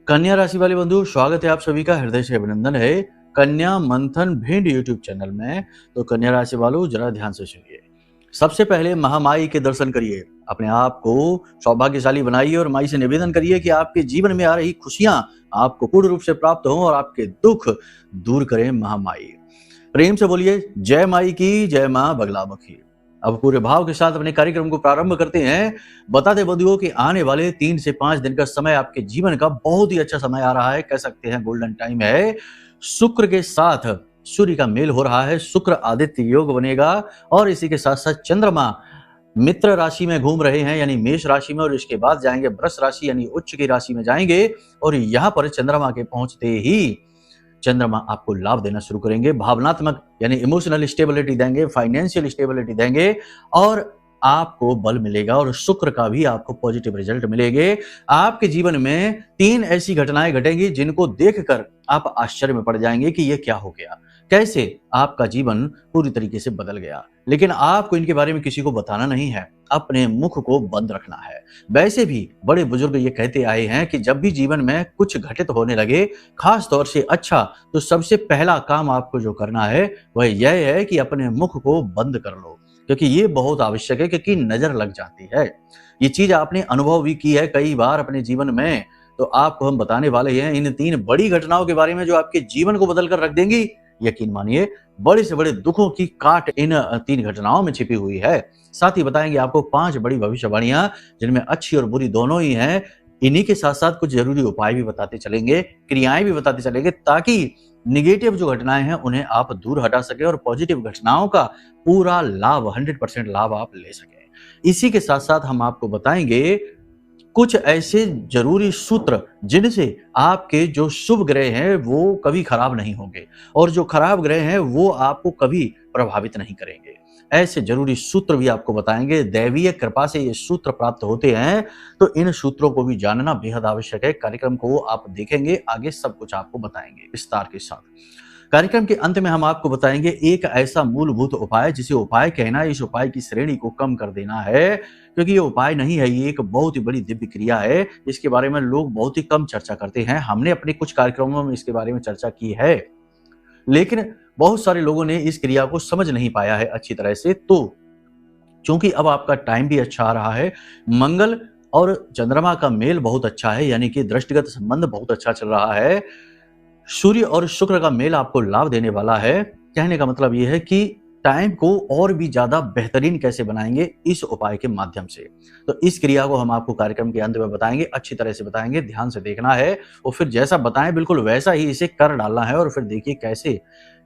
कन्या राशि वाले बंधु, स्वागत है आप सभी का, हृदय से अभिनंदन है कन्या मंथन भिंड यूट्यूब चैनल में। तो कन्या राशि वालों जरा ध्यान से सुनिए। सबसे पहले महामाई के दर्शन करिए, अपने आप को सौभाग्यशाली बनाइए और माई से निवेदन करिए कि आपके जीवन में आ रही खुशियां आपको पूर्ण रूप से प्राप्त हों और आपके दुख दूर करें महामाई। प्रेम से बोलिए जय माई की, जय मां बगलामुखी। अब पूरे भाव के साथ अपने कार्यक्रम को प्रारंभ करते हैं। बता दें बंधुओं कि आने वाले 3 से 5 दिन का समय आपके जीवन का बहुत ही अच्छा समय आ रहा है, कह सकते हैं गोल्डन टाइम है। शुक्र के साथ सूर्य का मेल हो रहा है, शुक्र आदित्य योग बनेगा और इसी के साथ साथ चंद्रमा मित्र राशि में घूम रहे हैं यानी मेष राशि में, और इसके बाद जाएंगे वृष राशि यानी उच्च की राशि में जाएंगे। और यहाँ पर चंद्रमा के पहुंचते ही चंद्रमा आपको लाभ देना शुरू करेंगे, भावनात्मक यानी इमोशनल स्टेबिलिटी देंगे, फाइनेंशियल स्टेबिलिटी देंगे और आपको बल मिलेगा और शुक्र का भी आपको पॉजिटिव रिजल्ट मिलेंगे। आपके जीवन में 3 ऐसी घटनाएं घटेंगी जिनको देखकर आप आश्चर्य में पड़ जाएंगे कि ये क्या हो गया, कैसे आपका जीवन पूरी तरीके से बदल गया। लेकिन आपको इनके बारे में किसी को बताना नहीं है, अपने मुख को बंद रखना है। वैसे भी बड़े बुजुर्ग ये कहते आए हैं कि जब भी जीवन में कुछ घटित होने लगे, खास तौर से अच्छा, तो सबसे पहला काम आपको जो करना है वह यह है कि अपने मुख को बंद कर लो, क्योंकि ये बहुत आवश्यक है, क्योंकि नजर लग जाती है। ये चीज आपने अनुभव भी की है कई बार अपने जीवन में। तो आपको हम बताने वाले हैं इन 3 बड़ी घटनाओं के बारे में जो आपके जीवन को बदल कर रख देंगी। यकीन मानिए बड़े से बड़े दुखों की काट इन 3 घटनाओं में छिपी हुई है। साथ ही बताएंगे आपको 5 बड़ी भविष्यवाणियां जिनमें अच्छी और बुरी दोनों ही हैं। इन्हीं के साथ साथ कुछ जरूरी उपाय भी बताते चलेंगे, क्रियाएं भी बताते चलेंगे, ताकि निगेटिव जो घटनाएं हैं उन्हें आप दूर हटा सके और पॉजिटिव घटनाओं का पूरा लाभ 100% लाभ आप ले सके। इसी के साथ साथ हम आपको बताएंगे कुछ ऐसे जरूरी सूत्र जिनसे आपके जो शुभ ग्रह हैं वो कभी खराब नहीं होंगे और जो खराब ग्रह हैं वो आपको कभी प्रभावित नहीं करेंगे। ऐसे जरूरी सूत्र भी आपको बताएंगे। दैवीय कृपा से ये सूत्र प्राप्त होते हैं, तो इन सूत्रों को भी जानना बेहद आवश्यक है। कार्यक्रम को आप देखेंगे, आगे सब कुछ आपको बताएंगे विस्तार के साथ। कार्यक्रम के अंत में हम आपको बताएंगे एक ऐसा मूलभूत उपाय जिसे उपाय कहना है, इस उपाय की श्रेणी को कम कर देना है, क्योंकि ये उपाय नहीं है, ये एक बहुत ही बड़ी दिव्य क्रिया है। इसके बारे में लोग बहुत ही कम चर्चा करते हैं। हमने अपने कुछ कार्यक्रमों में इसके बारे में चर्चा की है, लेकिन बहुत सारे लोगों ने इस क्रिया को समझ नहीं पाया है अच्छी तरह से। तो चूंकि अब आपका टाइम भी अच्छा आ रहा है, मंगल और चंद्रमा का मेल बहुत अच्छा है, यानी कि दृष्टिगत संबंध बहुत अच्छा चल रहा है, सूर्य और शुक्र का मेल आपको लाभ देने वाला है। कहने का मतलब यह है कि टाइम को और भी ज्यादा बेहतरीन कैसे बनाएंगे इस उपाय के माध्यम से। तो इस क्रिया को हम आपको कार्यक्रम के अंत में बताएंगे, अच्छी तरह से बताएंगे, ध्यान से देखना है और फिर जैसा बताएं बिल्कुल वैसा ही इसे कर डालना है और फिर देखिए कैसे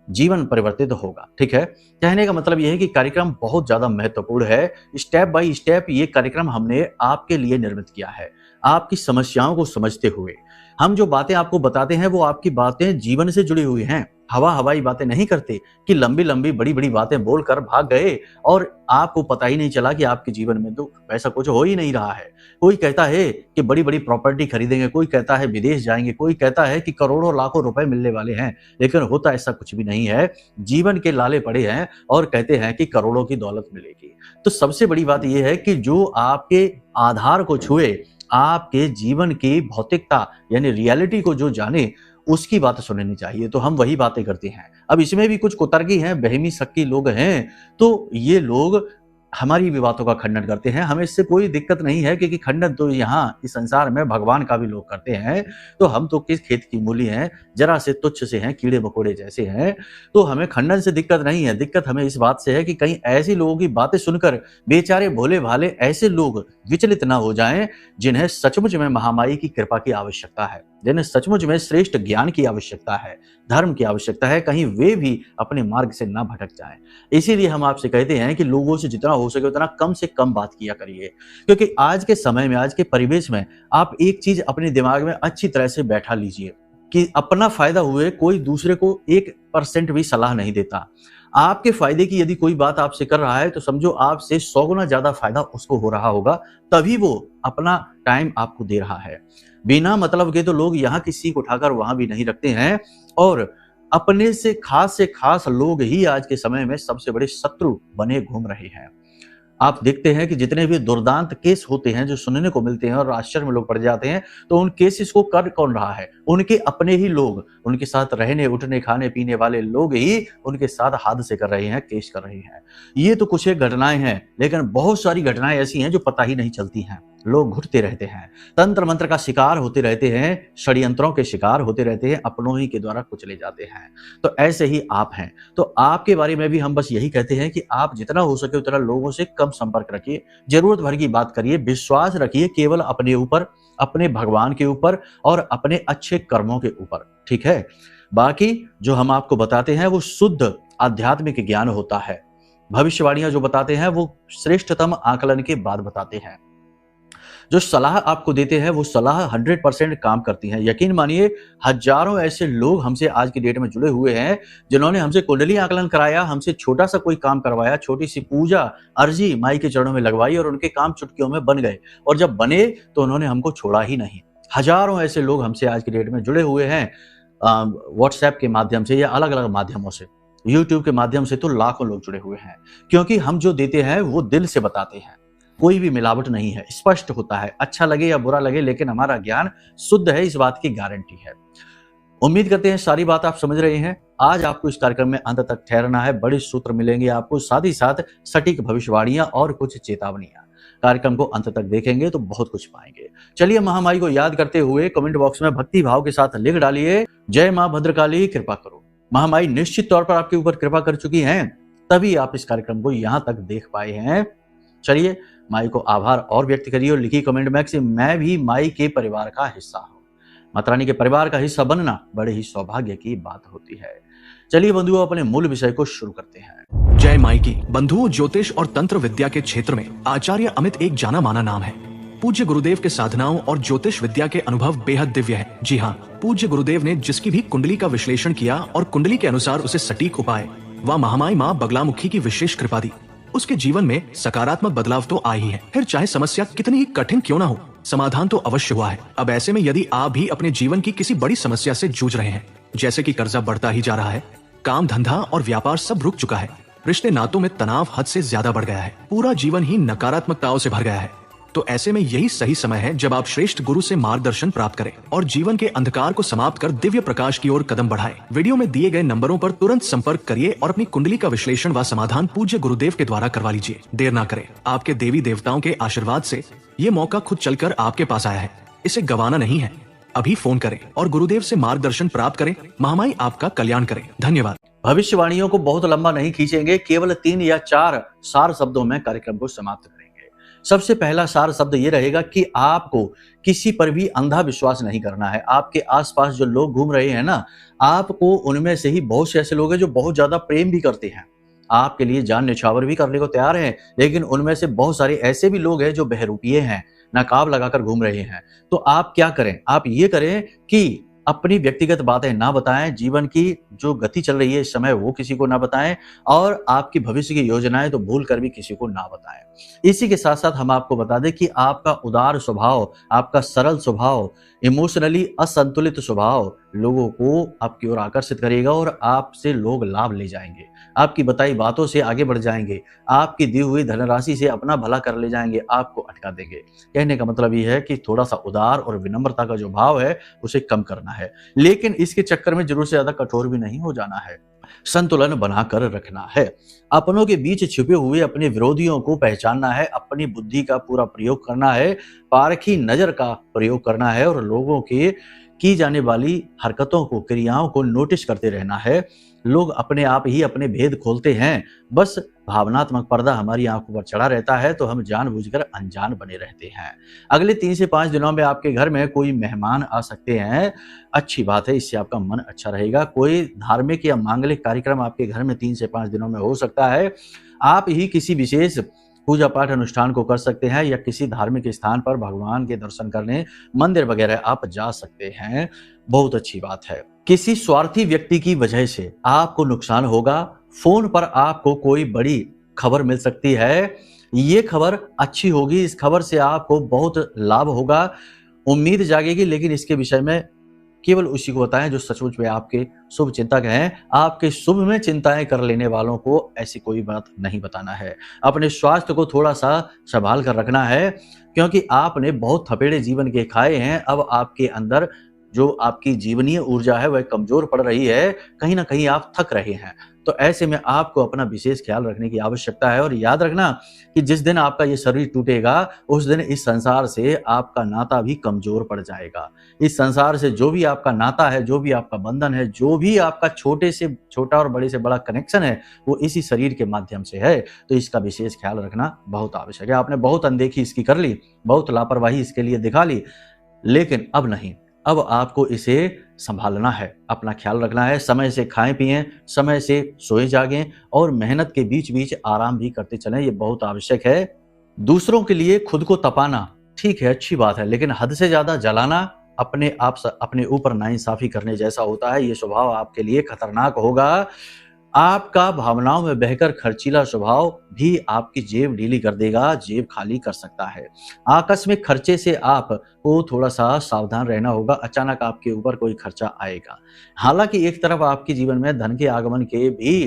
जीवन परिवर्तित होगा। ठीक है, कहने का मतलब यह है कि कार्यक्रम बहुत ज्यादा महत्वपूर्ण है। स्टेप बाय स्टेप ये कार्यक्रम हमने आपके लिए निर्मित किया है, आपकी समस्याओं को समझते हुए। हम जो बातें आपको बताते हैं वो आपकी बातें जीवन से जुड़ी हुई हैं। हवा हवाई बातें नहीं करते कि लंबी लंबी बड़ी बड़ी बातें बोलकर भाग गए और आपको पता ही नहीं चला कि आपके जीवन में तो वैसा कुछ हो ही नहीं रहा है। कोई कहता है कि बड़ी बड़ी प्रॉपर्टी खरीदेंगे, कोई कहता है विदेश जाएंगे, कोई कहता है कि करोड़ों लाखों रुपए मिलने वाले हैं, लेकिन होता ऐसा कुछ भी नहीं है। जीवन के लाले पड़े हैं और कहते हैं कि करोड़ों की दौलत मिलेगी। तो सबसे बड़ी बात यह है कि जो आपके आधार को छुए, आपके जीवन की भौतिकता यानी रियलिटी को जो जाने, उसकी बात सुननी चाहिए। तो हम वही बातें करते हैं। अब इसमें भी कुछ कुतर्की हैं, बहमी सक्की लोग हैं, तो ये लोग हमारी भी बातों का खंडन करते हैं। हमें इससे कोई दिक्कत नहीं है, क्योंकि खंडन तो यहाँ इस संसार में भगवान का भी लोग करते हैं। तो हम तो किस खेत की मूली हैं, जरा से तुच्छ से हैं, कीड़े मकोड़े जैसे हैं। तो हमें खंडन से दिक्कत नहीं है, दिक्कत हमें इस बात से है कि कहीं ऐसी लोगों की बातें सुनकर बेचारे भोले भाले ऐसे लोग विचलित ना हो जाएं जिन्हें सचमुच में महामाई की कृपा की आवश्यकता है, जिन्हें सचमुच में श्रेष्ठ ज्ञान की आवश्यकता है, धर्म की आवश्यकता है, कहीं वे भी अपने मार्ग से ना भटक जाएं। इसीलिए हम आपसे कहते हैं कि लोगों से जितना हो सके उतना कम से कम बात किया करिए, क्योंकि आज के समय में, आज के परिवेश में आप एक चीज अपने दिमाग में अच्छी तरह से बैठा लीजिए कि अपना फायदा हुए कोई दूसरे को 1% भी सलाह नहीं देता। आपके फायदे की यदि कोई बात आपसे कर रहा है तो समझो आपसे 100 गुना ज्यादा फायदा उसको हो रहा होगा, तभी वो अपना टाइम आपको दे रहा है। बिना मतलब के तो लोग यहाँ की सीख उठाकर वहां भी नहीं रखते हैं और अपने से खास लोग ही आज के समय में सबसे बड़े शत्रु बने घूम रहे हैं। आप देखते हैं कि जितने भी दुर्दांत केस होते हैं जो सुनने को मिलते हैं और आश्चर्य में लोग पड़ जाते हैं, तो उन केसेस को कर कौन रहा है? उनके अपने ही लोग, उनके साथ रहने उठने खाने पीने वाले लोग ही उनके साथ हादसे कर रहे हैं, केस कर रहे हैं। ये तो कुछ एक घटनाएं हैं, लेकिन बहुत सारी घटनाएं ऐसी हैं जो पता ही नहीं चलती हैं। लोग घुटते रहते हैं, तंत्र मंत्र का शिकार होते रहते हैं, षड्यंत्रों के शिकार होते रहते हैं, अपनों ही के द्वारा कुचले जाते हैं। तो ऐसे ही आप हैं। तो आपके बारे में भी हम बस यही कहते हैं कि आप जितना हो सके उतना लोगों से कम संपर्क रखिए, जरूरत भर की बात करिए, विश्वास रखिए केवल अपने ऊपर, अपने भगवान के ऊपर और अपने अच्छे कर्मों के ऊपर, ठीक है? बाकी जो हम आपको बताते हैं वो शुद्ध आध्यात्मिक ज्ञान होता है। भविष्यवाणियां जो बताते हैं वो श्रेष्ठतम आकलन के बाद बताते हैं। जो सलाह आपको देते हैं वो सलाह 100% काम करती है। यकीन मानिए, हजारों ऐसे लोग हमसे आज की डेट में जुड़े हुए हैं जिन्होंने हमसे कुंडली आकलन कराया, हमसे छोटा सा कोई काम करवाया, छोटी सी पूजा अर्जी माई के चरणों में लगवाई और उनके काम चुटकियों में बन गए। और जब बने तो उन्होंने हमको छोड़ा ही नहीं। हजारों ऐसे लोग हमसे आज की डेट में जुड़े हुए हैं, व्हाट्सएप के माध्यम से या अलग अलग माध्यमों से, यूट्यूब के माध्यम से तो लाखों लोग जुड़े हुए हैं। क्योंकि हम जो देते हैं वो दिल से बताते हैं, कोई भी मिलावट नहीं है, स्पष्ट होता है। अच्छा लगे या बुरा लगे, लेकिन हमारा ज्ञान शुद्ध है, इस बात की गारंटी है। उम्मीद करते हैं सारी बात आप समझ रहे हैं। आज आपको इस कार्यक्रम में अंत तक ठहरना है, बड़े सूत्र मिलेंगे आपको, साथ ही साथ सटीक भविष्यवाणियां और कुछ चेतावनियां। कार्यक्रम को अंत तक देखेंगे तो बहुत कुछ पाएंगे। चलिए, महामाई को याद करते हुए कमेंट बॉक्स में भक्ति भाव के साथ लिख डालिए, जय मां भद्रकाली, कृपा करो। महामाई निश्चित तौर पर आपके ऊपर कृपा कर चुकी हैं, तभी आप इस कार्यक्रम को यहां तक देख पाए हैं। चलिए, माई को आभार और व्यक्त करिए और लिखिए कमेंट बॉक्स में, मैं भी माई के परिवार का हिस्सा हूं। माता रानी के परिवार का हिस्सा बनना बड़े ही सौभाग्य की बात होती है। चलिए बंधुओं, अपने मूल विषय को शुरू करते हैं। जय माई की। बंधुओं, ज्योतिष और तंत्र विद्या के क्षेत्र में आचार्य अमित एक जाना माना नाम है। पूज्य गुरुदेव के साधनाओं और ज्योतिष विद्या के अनुभव बेहद दिव्य है। जी हाँ, पूज्य गुरुदेव ने जिसकी भी कुंडली का विश्लेषण किया और कुंडली के अनुसार उसे सटीक उपाय व महामाई माँ बगलामुखी की विशेष कृपा दी, उसके जीवन में सकारात्मक बदलाव तो आ ही है। फिर चाहे समस्या कितनी ही कठिन क्यों ना हो, समाधान तो अवश्य हुआ है। अब ऐसे में यदि आप भी अपने जीवन की किसी बड़ी समस्या से जूझ रहे हैं, जैसे कि कर्जा बढ़ता ही जा रहा है, काम धंधा और व्यापार सब रुक चुका है, रिश्ते नातों में तनाव हद से ज्यादा बढ़ गया है, पूरा जीवन ही नकारात्मकताओं से भर गया है, तो ऐसे में यही सही समय है जब आप श्रेष्ठ गुरु से मार्गदर्शन प्राप्त करें और जीवन के अंधकार को समाप्त कर दिव्य प्रकाश की ओर कदम बढ़ाएं। वीडियो में दिए गए नंबरों पर तुरंत संपर्क करिए और अपनी कुंडली का विश्लेषण व समाधान पूज्य गुरुदेव के द्वारा करवा लीजिए। देर ना करें, आपके देवी देवताओं के आशीर्वाद से ये मौका खुद चलकर आपके पास आया है, इसे गंवाना नहीं है। अभी फोन करें और गुरुदेव से मार्गदर्शन प्राप्त करें। महामाई आपका कल्याण करें। धन्यवाद। भविष्यवाणियों को बहुत लंबा नहीं खींचेंगे, केवल 3 या 4 सार शब्दों में कार्यक्रम को समाप्त करेंगे। सबसे पहला सार शब्द ये रहेगा कि आपको किसी पर भी अंधा विश्वास नहीं करना है। आपके आसपास जो लोग घूम रहे हैं ना, आपको उनमें से ही बहुत से ऐसे लोग हैं जो बहुत ज्यादा प्रेम भी करते हैं, आपके लिए जान न्यौछावर भी करने को तैयार हैं, लेकिन उनमें से बहुत सारे ऐसे भी लोग हैं जो बहरूपिये हैं, नकाब लगाकर घूम रहे हैं। तो आप क्या करें? आप ये करें कि अपनी व्यक्तिगत बातें ना बताएं, जीवन की जो गति चल रही है इस समय वो किसी को ना बताएं, और आपकी भविष्य की योजनाएं तो भूल कर भी किसी को ना बताएं। इसी के साथ साथ हम आपको बता दें कि आपका उदार स्वभाव, आपका सरल स्वभाव, इमोशनली असंतुलित स्वभाव लोगों को आपकी ओर आकर्षित करेगा और आपसे लोग लाभ ले जाएंगे, आपकी बताई बातों से आगे बढ़ जाएंगे, आपकी दी हुई धनराशि से अपना भला कर ले जाएंगे, आपको अटका देंगे। कहने का मतलब ये है कि थोड़ा सा उदार और विनम्रता का जो भाव है उसे कम करना है, लेकिन इसके चक्कर में जरूर से ज्यादा कठोर भी नहीं हो जाना है। संतुलन बनाकर रखना है। अपनों के बीच छिपे हुए अपने विरोधियों को पहचानना है, अपनी बुद्धि का पूरा प्रयोग करना है, पारखी नजर का प्रयोग करना है और लोगों के की जाने वाली हरकतों को, क्रियाओं को नोटिस करते रहना है। लोग अपने आप ही अपने भेद खोलते हैं, बस भावनात्मक पर्दा हमारी आंखों पर चढ़ा रहता है तो हम जानबूझकर अनजान बने रहते हैं। अगले 3 से 5 दिनों में आपके घर में कोई मेहमान आ सकते हैं, अच्छी बात है, इससे आपका मन अच्छा रहेगा। कोई धार्मिक या मांगलिक कार्यक्रम आपके घर में 3 से 5 दिनों में हो सकता है। आप ही किसी विशेष पूजा पाठ अनुष्ठान को कर सकते हैं या किसी धार्मिक स्थान पर भगवान के दर्शन करने मंदिर वगैरह आप जा सकते हैं, बहुत अच्छी बात है। किसी स्वार्थी व्यक्ति की वजह से आपको नुकसान होगा। फोन पर आपको कोई बड़ी खबर मिल सकती है, ये खबर अच्छी होगी, इस खबर से आपको बहुत लाभ होगा, उम्मीद जागेगी, लेकिन इसके विषय में केवल उसी को बताएं जो सचमुच में आपके शुभ चिंतक हैं। आपके शुभ में चिंताएं कर लेने वालों को ऐसी कोई बात नहीं बताना है। अपने स्वास्थ्य को थोड़ा सा संभाल कर रखना है, क्योंकि आपने बहुत थपेड़े जीवन के खाए हैं। अब आपके अंदर जो आपकी जीवनीय ऊर्जा है वह कमजोर पड़ रही है, कहीं ना कहीं आप थक रहे हैं। तो ऐसे में आपको अपना विशेष ख्याल रखने की आवश्यकता है। और याद रखना कि जिस दिन आपका ये शरीर टूटेगा उस दिन इस संसार से आपका नाता भी कमजोर पड़ जाएगा। इस संसार से जो भी आपका नाता है, जो भी आपका बंधन है, जो भी आपका छोटे से छोटा और बड़े से बड़ा कनेक्शन है, वो इसी शरीर के माध्यम से है। तो इसका विशेष ख्याल रखना बहुत आवश्यक है। आपने बहुत अनदेखी इसकी कर ली, बहुत लापरवाही इसके लिए दिखा ली, लेकिन अब नहीं। अब आपको इसे संभालना है, अपना ख्याल रखना है। समय से खाएं पिएं, समय से सोए जागें और मेहनत के बीच बीच आराम भी करते चलें, ये बहुत आवश्यक है। दूसरों के लिए खुद को तपाना ठीक है, अच्छी बात है, लेकिन हद से ज्यादा जलाना अपने ऊपर नाइंसाफी करने जैसा होता है। ये स्वभाव आपके लिए खतरनाक होगा। आपका भावनाओं में बहकर खर्चीला स्वभाव भी आपकी जेब ढीली कर देगा, जेब खाली कर सकता है। आकस्मिक खर्चे से आपको थोड़ा सा सावधान रहना होगा, अचानक आपके ऊपर कोई खर्चा आएगा। हालांकि एक तरफ आपके जीवन में धन के आगमन के भी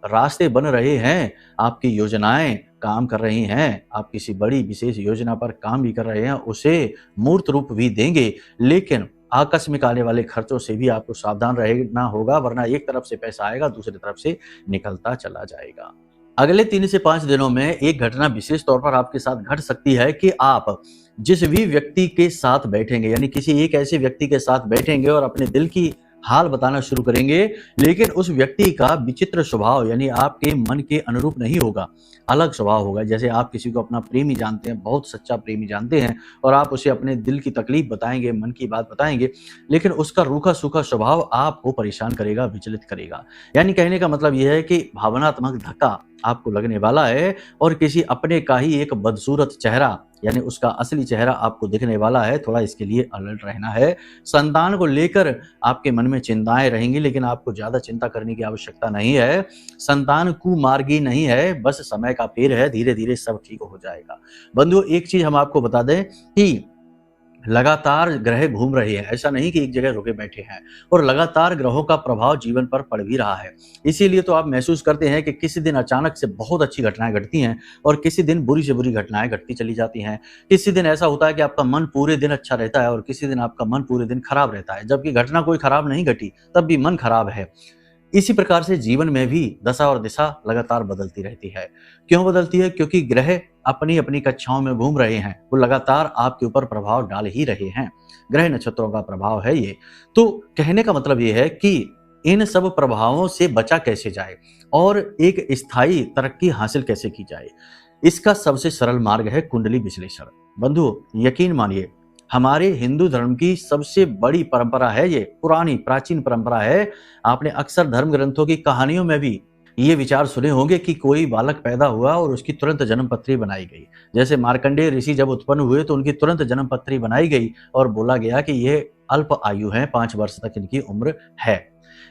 रास्ते बन रहे हैं, आपकी योजनाएं काम कर रही हैं, आप किसी बड़ी विशेष योजना पर काम भी कर रहे हैं, उसे मूर्त रूप भी देंगे। लेकिन आकस्मिक आने वाले खर्चों से भी आपको सावधान रहना होगा, वरना एक तरफ से पैसा आएगा, दूसरी तरफ से निकलता चला जाएगा। अगले 3 से 5 दिनों में एक घटना विशेष तौर पर आपके साथ घट सकती है कि आप जिस भी व्यक्ति के साथ बैठेंगे, यानी किसी एक ऐसे व्यक्ति के साथ बैठेंगे और अपने दिल की हाल बताना शुरू करेंगे, लेकिन उस व्यक्ति का विचित्र स्वभाव यानी आपके मन के अनुरूप नहीं होगा, अलग स्वभाव होगा। जैसे आप किसी को अपना प्रेमी जानते हैं, बहुत सच्चा प्रेमी जानते हैं, और आप उसे अपने दिल की तकलीफ बताएंगे, मन की बात बताएंगे, लेकिन उसका रूखा सूखा स्वभाव आपको परेशान करेगा, विचलित करेगा। यानी कहने का मतलब यह है कि भावनात्मक धक्का आपको लगने वाला है और किसी अपने का ही एक बदसूरत चेहरा यानी उसका असली चेहरा आपको दिखने वाला है। थोड़ा इसके लिए अलर्ट रहना है। संतान को लेकर आपके मन में चिंताएं रहेंगी, लेकिन आपको ज्यादा चिंता करने की आवश्यकता नहीं है। संतान कुमार्गी नहीं है, बस समय का फेर है, धीरे धीरे सब ठीक हो जाएगा। बंधुओं, एक चीज हम आपको बता दें कि लगातार ग्रह घूम रहे हैं, ऐसा नहीं कि एक जगह रुके बैठे हैं, और लगातार ग्रहों का प्रभाव जीवन पर पड़ भी रहा है। इसीलिए तो आप महसूस करते हैं कि किसी दिन अचानक से बहुत अच्छी घटनाएं घटती हैं और किसी दिन बुरी से बुरी घटनाएं घटती चली जाती हैं। किसी दिन ऐसा होता है कि आपका मन पूरे दिन अच्छा रहता है और किसी दिन आपका मन पूरे दिन खराब रहता है, जबकि घटना कोई खराब नहीं घटी तब भी मन खराब है। इसी प्रकार से जीवन में भी दशा और दिशा लगातार बदलती रहती है। क्यों बदलती है? क्योंकि ग्रह अपनी अपनी कक्षाओं में घूम रहे हैं, वो लगातार आपके ऊपर प्रभाव डाल ही रहे हैं। ग्रह नक्षत्रों का प्रभाव है ये। तो कहने का मतलब ये है कि इन सब प्रभावों से बचा कैसे जाए और एक स्थायी तरक्की हासिल कैसे की जाए, इसका सबसे सरल मार्ग है कुंडली विश्लेषण। बंधु, यकीन मानिए, हमारे हिंदू धर्म की सबसे बड़ी परंपरा है ये, पुरानी प्राचीन परंपरा है। आपने अक्सर धर्म ग्रंथों की कहानियों में भी ये विचार सुने होंगे कि कोई बालक पैदा हुआ और उसकी तुरंत जन्म पत्री बनाई गई। जैसे मार्कंडेय ऋषि जब उत्पन्न हुए तो उनकी तुरंत जन्म पत्री बनाई गई और बोला गया कि ये अल्प आयु है, 5 वर्ष तक इनकी उम्र है।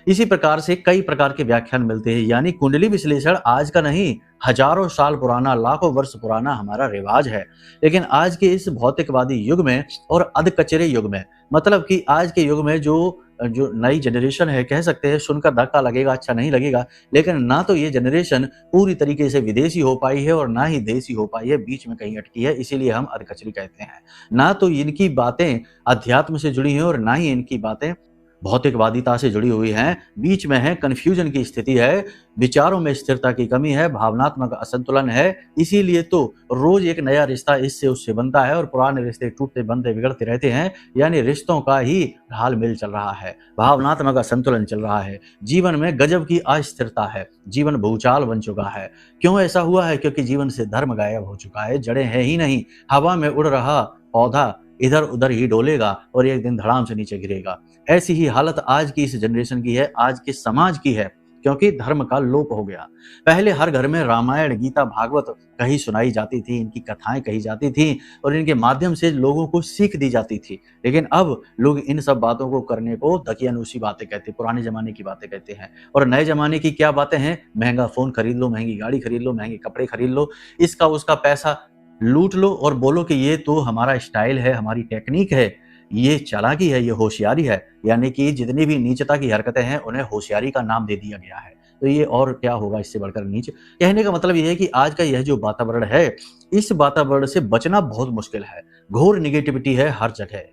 इसी प्रकार से कई प्रकार के व्याख्यान मिलते हैं। यानी कुंडली विश्लेषण आज का नहीं, हजारों साल पुराना, लाखों वर्ष पुराना हमारा रिवाज है। लेकिन आज के इस भौतिकवादी युग में और अधकचरे युग में, मतलब कि आज के युग में जो नई जनरेशन है, कह सकते हैं सुनकर धक्का लगेगा, अच्छा नहीं लगेगा, लेकिन ना तो ये जनरेशन पूरी तरीके से विदेशी हो पाई है और ना ही देसी हो पाई है, बीच में कहीं अटकी है, इसीलिए हम अधकचरी कहते हैं। ना तो इनकी बातें अध्यात्म से जुड़ी हैं और ना ही इनकी बातें भौतिकवादिता से जुड़ी हुई हैं, बीच में है, कंफ्यूजन की स्थिति है, विचारों में स्थिरता की कमी है, भावनात्मक असंतुलन है। इसीलिए तो रोज एक नया रिश्ता इससे उससे बनता है और पुराने रिश्ते टूटते बनते बिगड़ते रहते हैं। यानी रिश्तों का ही हाल मिल चल रहा है, भावनात्मक असंतुलन चल रहा है, जीवन में गजब की अस्थिरता है, जीवन भूचाल बन चुका है। क्यों ऐसा हुआ है? क्योंकि जीवन से धर्म गायब हो चुका है, जड़ें हैं ही नहीं, हवा में उड़ रहा पौधा इधर उधर ही डोलेगा और एक दिन धड़ाम से नीचे गिरेगा। ऐसी ही हालत आज की इस जनरेशन की है, आज के समाज की है, क्योंकि धर्म का लोप हो गया। पहले हर घर में रामायण, गीता, भागवत कही सुनाई जाती थी, इनकी कथाएं कही जाती थी और इनके माध्यम से लोगों को सीख दी जाती थी। लेकिन अब लोग इन सब बातों को करने को दकियानूसी बातें कहते हैं, पुराने जमाने की बातें कहते हैं। और नए जमाने की क्या बातें हैं? महंगा फोन खरीद लो, महंगी गाड़ी खरीद लो, महंगे कपड़े खरीद लो, इसका उसका पैसा लूट लो और बोलो कि ये तो हमारा स्टाइल है, हमारी टेक्निक है। ये चालाकी है, ये होशियारी है, यानी कि जितनी भी नीचता की हरकतें हैं उन्हें होशियारी का नाम दे दिया गया है। तो ये और क्या होगा इससे बढ़कर नीच। कहने का मतलब ये है कि आज का यह जो वातावरण है, इस वातावरण से बचना बहुत मुश्किल है। घोर नेगेटिविटी है हर जगह।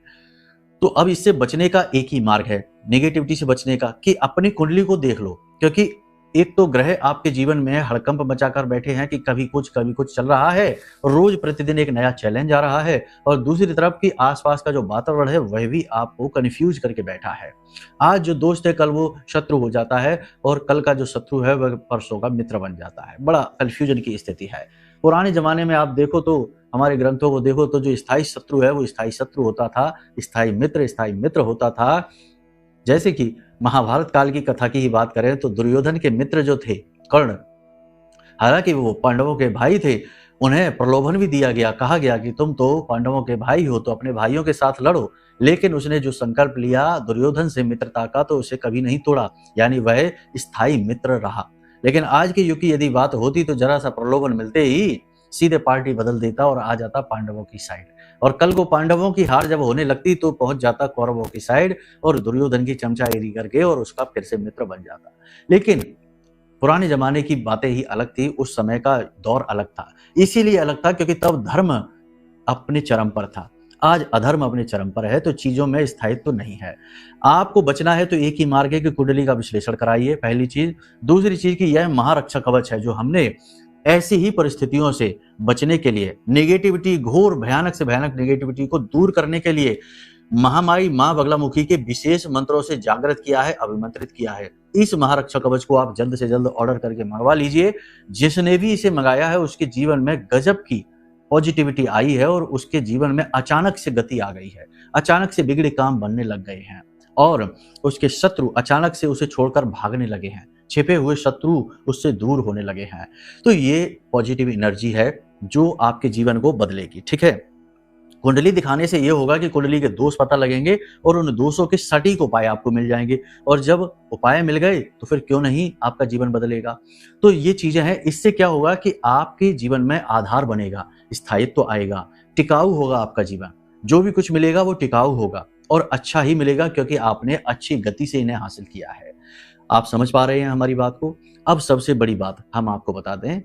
तो अब इससे बचने का एक ही मार्ग है, नेगेटिविटी से बचने का, कि अपनी कुंडली को देख लो। क्योंकि एक तो ग्रह आपके जीवन में हड़कंप मचाकर बैठे हैं कि कभी कुछ चल रहा है, रोज प्रतिदिन एक नया चैलेंज आ रहा है, और दूसरी तरफ की आसपास का जो वातावरण है वह भी आपको कंफ्यूज करके बैठा है। आज जो दोस्त है कल वो शत्रु हो जाता है, और कल का जो शत्रु है वह परसों का मित्र बन जाता है। बड़ा कंफ्यूजन की स्थिति है। पुराने जमाने में आप देखो तो, हमारे ग्रंथों को देखो तो, जो स्थायी शत्रु है वो स्थायी शत्रु होता था, स्थायी मित्र होता था। जैसे कि महाभारत काल की कथा की ही बात करें तो दुर्योधन के मित्र जो थे कर्ण, हालांकि वो पांडवों के भाई थे, उन्हें प्रलोभन भी दिया गया, कहा गया कि तुम तो पांडवों के भाई हो तो अपने भाइयों के साथ लड़ो। लेकिन उसने जो संकल्प लिया दुर्योधन से मित्रता का, तो उसे कभी नहीं तोड़ा, यानी वह स्थायी मित्र रहा। लेकिन आज के युग की यदि बात होती तो जरा सा प्रलोभन मिलते ही सीधे पार्टी बदल देता और आ जाता पांडवों की साइड, और कल को पांडवों की हार जब होने लगती तो पहुंच जाता कौरवों की साइड, और दुर्योधन की चमचागिरी करके और उसका फिर से मित्र बन जाता। लेकिन पुराने जमाने की बातें ही अलग थी, उस समय का दौर अलग था। इसीलिए अलग था क्योंकि तब धर्म अपने चरम पर था। आज अधर्म अपने चरम पर है, तो चीजों में स्थायित्व तो नहीं है। आपको बचना है तो एक ही मार्ग है कि कुंडली का विश्लेषण कराइए, पहली चीज। दूसरी चीज कि यह महारक्षा कवच है जो हमने ऐसी ही परिस्थितियों से बचने के लिए, नेगेटिविटी, घोर भयानक से भयानक नेगेटिविटी को दूर करने के लिए महामाई मां बगलामुखी के विशेष मंत्रों से जागृत किया है, अभिमंत्रित किया है। इस महारक्षा कवच को आप जल्द से जल्द ऑर्डर करके मंगवा लीजिए। जिसने भी इसे मंगाया है उसके जीवन में गजब की पॉजिटिविटी आई है, और उसके जीवन में अचानक से गति आ गई है, अचानक से बिगड़े काम बनने लग गए हैं, और उसके शत्रु अचानक से उसे छोड़कर भागने लगे हैं, छिपे हुए शत्रु उससे दूर होने लगे हैं। तो ये पॉजिटिव एनर्जी है जो आपके जीवन को बदलेगी। ठीक है, कुंडली दिखाने से ये होगा कि कुंडली के दोष पता लगेंगे और उन दोषों के सटीक उपाय आपको मिल जाएंगे, और जब उपाय मिल गए तो फिर क्यों नहीं आपका जीवन बदलेगा। तो ये चीजें हैं, इससे क्या होगा कि आपके जीवन में आधार बनेगा, स्थायित्व तो आएगा, टिकाऊ होगा आपका जीवन। जो भी कुछ मिलेगा वो टिकाऊ होगा और अच्छा ही मिलेगा, क्योंकि आपने अच्छी गति से इन्हें हासिल किया है। आप समझ पा रहे हैं हमारी बात को। अब सबसे बड़ी बात हम आपको बता दें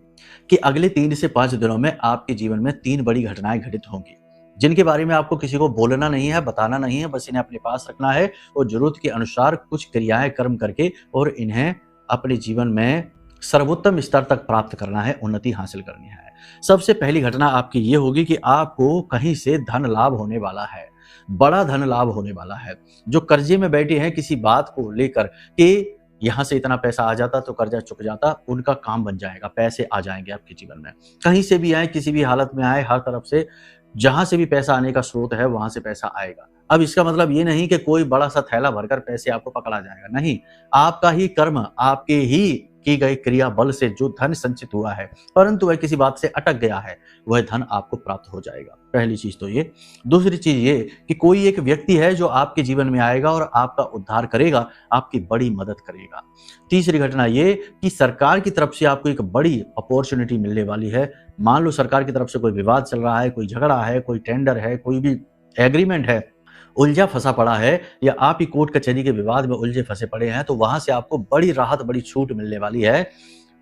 कि अगले 3 से 5 दिनों में आपके जीवन में 3 बड़ी घटनाएं घटित होंगी, जिनके बारे में आपको किसी को बोलना नहीं है, बताना नहीं है, बस इन्हें अपने पास रखना है और जरूरत के अनुसार कुछ क्रियाएं कर्म करके और इन्हें अपने जीवन में सर्वोत्तम स्तर तक प्राप्त करना है, उन्नति हासिल करनी है। सबसे पहली घटना आपकी ये होगी कि आपको कहीं से धन लाभ होने वाला है, बड़ा धन लाभ होने वाला है। जो कर्जे में बैठे हैं किसी बात को लेकर कि यहाँ से इतना पैसा आ जाता तो कर्जा चुक जाता, उनका काम बन जाएगा, पैसे आ जाएंगे आपके जीवन में। कहीं से भी आए, किसी भी हालत में आए, हर तरफ से जहां से भी पैसा आने का स्रोत है वहां से पैसा आएगा। अब इसका मतलब ये नहीं कि कोई बड़ा सा थैला भरकर पैसे आपको पकड़ा जाएगा, नहीं। आपका ही कर्म, आपके ही की गई क्रिया बल से जो धन संचित हुआ है, परंतु वह किसी बात से अटक गया है, वह धन आपको प्राप्त हो जाएगा। पहली चीज तो ये। दूसरी चीज ये कि कोई एक व्यक्ति है जो आपके जीवन में आएगा और आपका उद्धार करेगा, आपकी बड़ी मदद करेगा। तीसरी घटना ये कि सरकार की तरफ से आपको एक बड़ी अपॉर्चुनिटी मिलने वाली है। मान लो सरकार की तरफ से कोई विवाद चल रहा है, कोई झगड़ा है, कोई टेंडर है, कोई भी एग्रीमेंट है, उलझा फंसा पड़ा है, या आप ही कोर्ट कचहरी के विवाद में उलझे फंसे पड़े हैं, तो वहां से आपको बड़ी राहत, बड़ी छूट मिलने वाली है,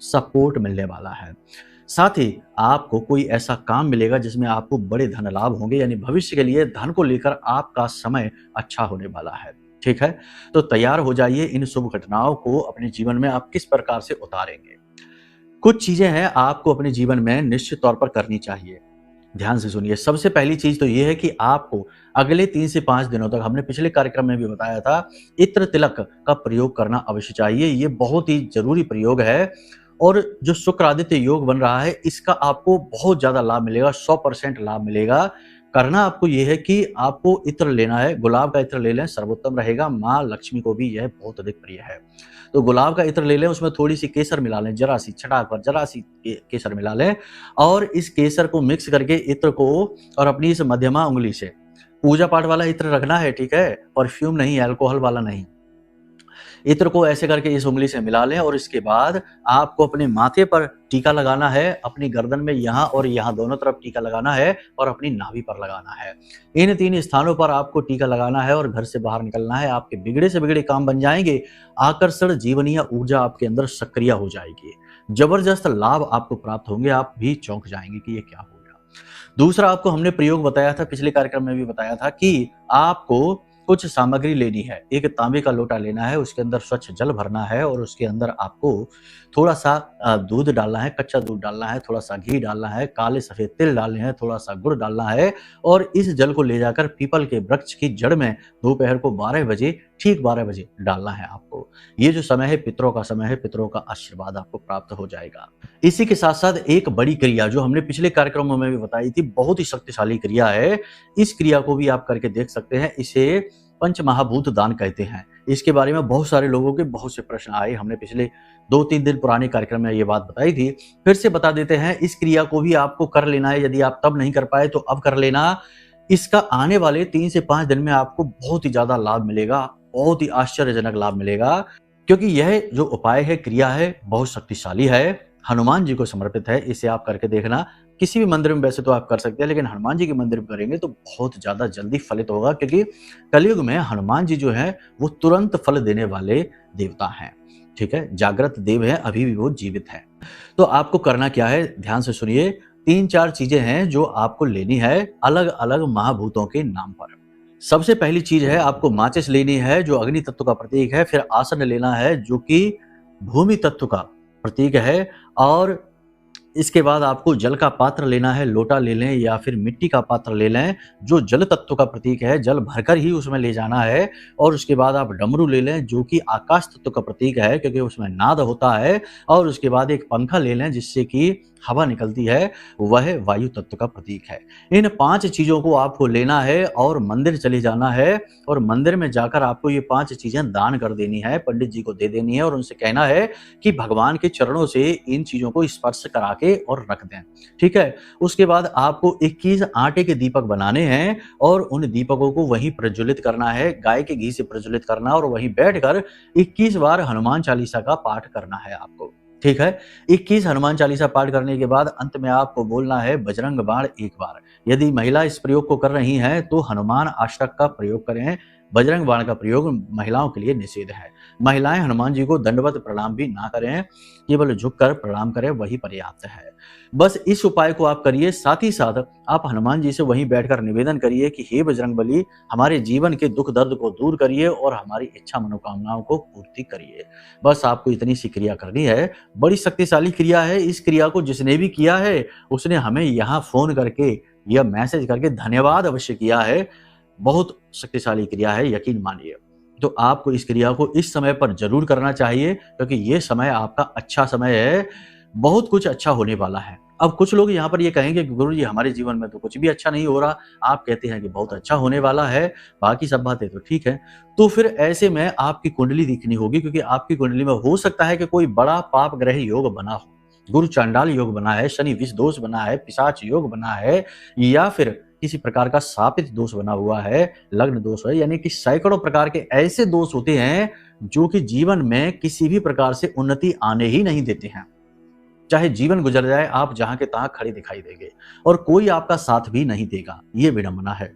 सपोर्ट मिलने वाला है। साथ ही आपको कोई ऐसा काम मिलेगा जिसमें आपको बड़े धन लाभ होंगे, यानी भविष्य के लिए धन को लेकर आपका समय अच्छा होने वाला है। ठीक है, तो तैयार हो जाइए। इन शुभ घटनाओं को अपने जीवन में आप किस प्रकार से उतारेंगे। कुछ चीजें हैं आपको अपने जीवन में निश्चित तौर पर करनी चाहिए, ध्यान से सुनिए। सबसे पहली चीज तो ये है कि आपको अगले 3 से 5 दिनों तक, हमने पिछले कार्यक्रम में भी बताया था, इत्र तिलक का प्रयोग करना अवश्य चाहिए। ये बहुत ही जरूरी प्रयोग है, और जो शुक्र आदित्य योग बन रहा है इसका आपको बहुत ज्यादा लाभ मिलेगा, 100% लाभ मिलेगा। करना आपको यह है कि आपको इत्र लेना है, गुलाब का इत्र ले लें, सर्वोत्तम रहेगा। माँ लक्ष्मी को भी यह बहुत अधिक प्रिय है, तो गुलाब का इत्र ले लें, उसमें थोड़ी सी केसर मिला लें, जरा सी छटाक पर जरा सी केसर मिला लें, और इस केसर को मिक्स करके इत्र को, और अपनी इस मध्यमा उंगली से, पूजा पाठ वाला इत्र रखना है, ठीक है, परफ्यूम नहीं, अल्कोहल वाला नहीं, इत्र को ऐसे करके इस उंगली से मिला लें और इसके बाद आपको अपने माथे पर टीका लगाना है, अपनी गर्दन में यहाँ और यहाँ दोनों तरफ टीका लगाना है और अपनी नाभि पर लगाना है। इन 3 स्थानों पर आपको टीका लगाना है और घर से बाहर निकलना है। आपके बिगड़े से बिगड़े काम बन जाएंगे। आकर्षण जीवनीय ऊर्जा आपके अंदर सक्रिय हो जाएगी। जबरदस्त लाभ आपको प्राप्त होंगे। आप भी चौंक जाएंगे कि ये क्या हो गया। दूसरा आपको हमने प्रयोग बताया था, पिछले कार्यक्रम में भी बताया था कि आपको कुछ सामग्री लेनी है। एक तांबे का लोटा लेना है, उसके अंदर स्वच्छ जल भरना है और उसके अंदर आपको थोड़ा सा दूध डालना है, कच्चा दूध डालना है, थोड़ा सा घी डालना है, काले सफेद तिल डालने हैं, थोड़ा सा गुड़ डालना है और इस जल को ले जाकर पीपल के वृक्ष की जड़ में दोपहर को 12 बजे, ठीक 12 बजे डालना है आपको। ये जो समय है पितरों का समय है, पितरों का आशीर्वाद आपको प्राप्त हो जाएगा। इसी के साथ साथ एक बड़ी क्रिया जो हमने पिछले कार्यक्रमों में भी बताई थी, बहुत ही शक्तिशाली क्रिया है। इस क्रिया को भी आप करके देख सकते हैं। इसे पंचमहाभूत दान कहते हैं। इसके बारे में बहुत सारे लोगों के बहुत से प्रश्न आए। हमने पिछले 2-3 दिन पुराने कार्यक्रम में ये बात बताई थी, फिर से बता देते हैं। इस क्रिया को भी आपको कर लेना है। यदि आप तब नहीं कर पाए तो अब कर लेना। इसका आने वाले 3 से 5 दिन में आपको बहुत ही ज्यादा लाभ मिलेगा, बहुत ही आश्चर्यजनक लाभ मिलेगा, क्योंकि यह जो उपाय है, क्रिया है, बहुत शक्तिशाली है, हनुमान जी को समर्पित है। इसे आप करके देखना। किसी भी मंदिर में वैसे तो आप कर सकते हैं, लेकिन हनुमान जी के मंदिर में करेंगे तो बहुत ज्यादा जल्दी फलित होगा, क्योंकि कलयुग में हनुमान जी जो है वो तुरंत फल देने वाले देवता हैं। ठीक है, जागृत देव है, अभी भी वो जीवित है। तो आपको करना क्या है, ध्यान से सुनिए। 3-4 चीजें हैं जो आपको लेनी है अलग अलग महाभूतों के नाम पर। सबसे पहली चीज है, आपको माचिस लेनी है जो अग्नि तत्व का प्रतीक है। फिर आसन लेना है जो कि भूमि तत्व का प्रतीक है। और इसके बाद आपको जल का पात्र लेना है, लोटा ले लें या फिर मिट्टी का पात्र ले लें जो जल तत्व का प्रतीक है। जल भरकर ही उसमें ले जाना है। और उसके बाद आप डमरू ले लें जो कि आकाश तत्व का प्रतीक है, क्योंकि उसमें नाद होता है। और उसके बाद एक पंखा ले लें जिससे कि हवा निकलती है, वह वायु तत्व का प्रतीक है। इन 5 चीजों को आपको लेना है और मंदिर चले जाना है और मंदिर में जाकर आपको ये 5 चीजें दान कर देनी है, पंडित जी को दे देनी है और उनसे कहना है कि भगवान के चरणों से इन चीजों को स्पर्श करा के और रख दें। ठीक है, उसके बाद आपको 21 आटे के दीपक बनाने हैं और उन दीपकों को वहीं प्रज्वलित करना है, गाय के घी से प्रज्वलित करना और वहीं बैठकर 21 बार हनुमान चालीसा का पाठ करना है आपको। ठीक है, 21 हनुमान चालीसा पाठ करने के बाद अंत में आपको बोलना है बजरंग बाण 1 बार। यदि महिला इस प्रयोग को कर रही हैं तो हनुमान अष्टक का प्रयोग करें। बजरंग बाण का प्रयोग महिलाओं के लिए निषेध है। महिलाएं हनुमान जी को दंडवत प्रणाम भी ना करें, केवल झुककर प्रणाम करें, वही पर्याप्त है। बस इस उपाय को आप करिए। साथ ही साथ आप हनुमान जी से वहीं बैठकर निवेदन करिए कि हे बजरंगबली, हमारे जीवन के दुख दर्द को दूर करिए और हमारी इच्छा मनोकामनाओं को पूर्ति करिए। बस आपको इतनी सी क्रिया करनी है। बड़ी शक्तिशाली क्रिया है। इस क्रिया को जिसने भी किया है उसने हमें यहाँ फोन करके या मैसेज करके धन्यवाद अवश्य किया है। बहुत शक्तिशाली क्रिया है, यकीन मानिए। तो आपको इस क्रिया को इस समय पर जरूर करना चाहिए, क्योंकि ये समय आपका अच्छा समय है। बहुत कुछ अच्छा होने वाला है। अब कुछ लोग यहाँ पर ये कहेंगे कि गुरु जी हमारे जीवन में तो कुछ भी अच्छा नहीं हो रहा। आप कहते हैं कि बहुत अच्छा होने वाला है, बाकी सब बातें तो ठीक है। तो फिर ऐसे में आपकी कुंडली दिखनी होगी, क्योंकि आपकी कुंडली में हो सकता है कि कोई बड़ा पाप ग्रह योग बना हो, गुरु चांडाल योग बना है, शनि विष दोष बना है, पिशाच योग बना है, या फिर किसी प्रकार का शापित दोष बना हुआ है, लग्न दोष है। यानी कि सैकड़ों प्रकार के ऐसे दोष होते हैं जो कि जीवन में किसी भी प्रकार से उन्नति आने ही नहीं देते हैं। चाहे जीवन गुजर जाए, आप जहां के तहां खड़े दिखाई देंगे और कोई आपका साथ भी नहीं देगा। ये विडंबना है।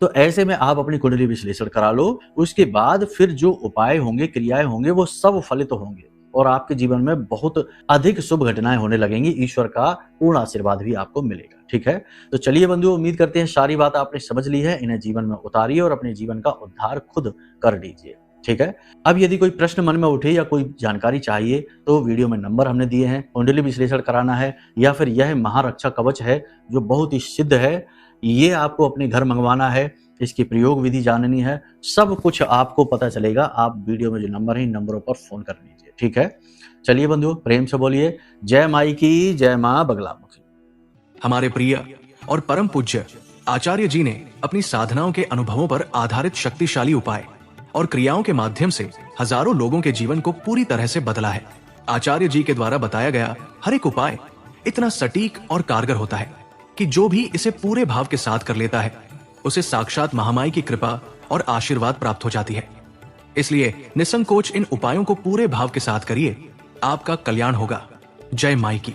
तो ऐसे में आप अपनी कुंडली विश्लेषण करा लो। उसके बाद फिर जो उपाय होंगे, क्रियाएं होंगे, वो सब फलित होंगे और आपके जीवन में बहुत अधिक शुभ घटनाएं होने लगेंगी। ईश्वर का पूर्ण आशीर्वाद भी आपको मिलेगा। ठीक है, तो चलिए बंधुओं, उम्मीद करते हैं सारी बात आपने समझ ली है। इन्हें जीवन में उतारिए और अपने जीवन का उद्धार खुद कर लीजिए। ठीक है, अब यदि कोई प्रश्न मन में उठे या कोई जानकारी चाहिए तो वीडियो में नंबर हमने दिए हैं। कुंडली विश्लेषण कराना है या फिर यह महारक्षा कवच है जो बहुत ही सिद्ध है, ये आपको अपने घर मंगवाना है, इसकी प्रयोग विधि जाननी है, सब कुछ आपको पता चलेगा। आप वीडियो में जो नंबर है इन नंबरों पर फोन कर लीजिए। ठीक है, चलिए बंधुओं, प्रेम से बोलिए जय माई की, जय मां बगलामुखी। हमारे प्रिय और परम पूज्य आचार्य जी ने अपनी साधनाओं के अनुभवों पर आधारित शक्तिशाली उपाय और क्रियाओं के माध्यम से हजारों लोगों के जीवन को पूरी तरह से बदला है। आचार्य जी के द्वारा बताया गया हर एक उपाय इतना सटीक और कारगर होता है कि जो भी इसे पूरे भाव के साथ कर लेता है उसे साक्षात महामाई की कृपा और आशीर्वाद प्राप्त हो जाती है। इसलिए निसंकोच इन उपायों को पूरे भाव के साथ करिए। आपका कल्याण होगा। जय माई की।